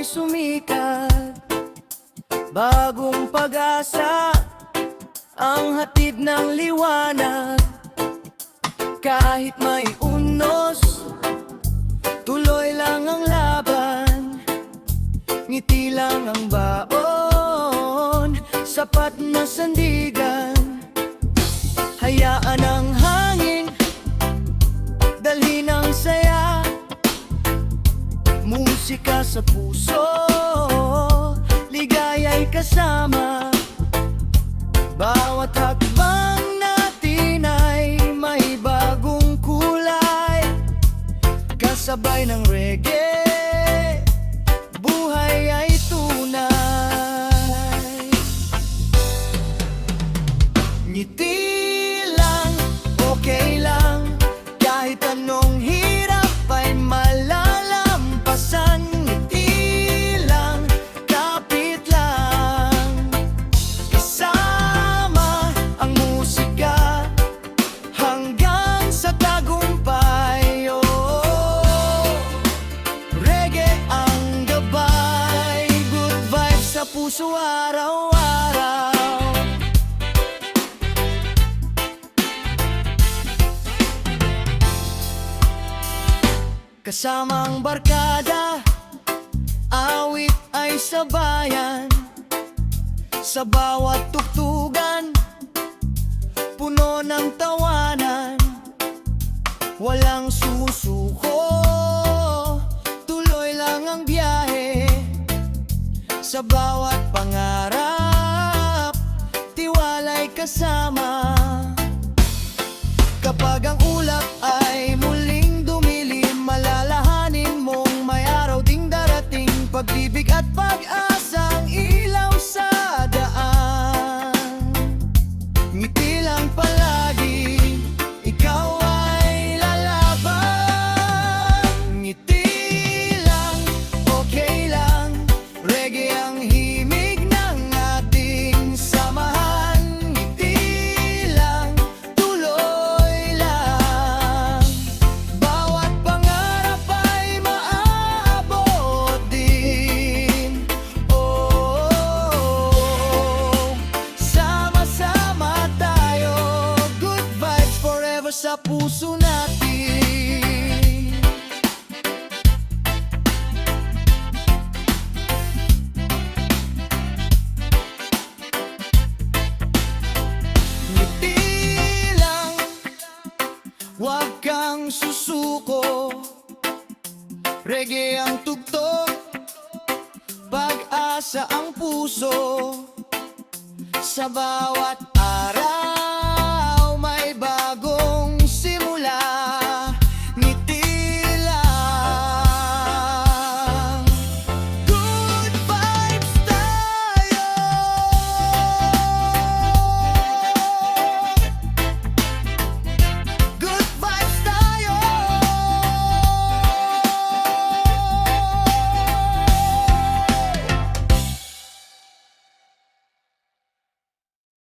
sumikat. Bagong pag-asa ang hatid ng liwanag. Kahit may unos, tuloy lang ang laban. Ngiti lang ang baon, sapat na sandigan. Hayaan ang hangin, dalhin ang saya. Musika sa puso, ligaya'y kasama. Bawat hakbang natin ay may bagong kulay. Kasabay ng reggae, buhay ay tunay. Ngiti lang, okay lang. Kahit anong hirap ay malalampasan. Ngiti lang, kapit lang. Kasama ang musika hanggang sa tagumpay. Reggae ang gabay, good vibes sa puso araw-araw. Kasama ang barkada, awit ay sabayan. Sa bawat tugtugan, puno ng tawanan. Walang susuko, tuloy lang ang biyahe. Sa bawat pangarap, tiwala'y kasama. Kapag ang ulap ay muling dumilim, malalahanin mong may araw ding darating. Pag-ibig at pag-asang ilaw sa daan. Ngiti lang palagi, ikaw ay lalaban. Ngiti lang, okay lang. Reggae ang himig ng ating samahan. Ngiti lang, tuloy lang. Bawat pangarap ay maaabot din. Oh, sama-sama tayo, good vibes forever sa puso natin. Ngiti lang, huwag kang susuko. Reggae ang tugtog, pag-asa ang puso. Sa bawat araw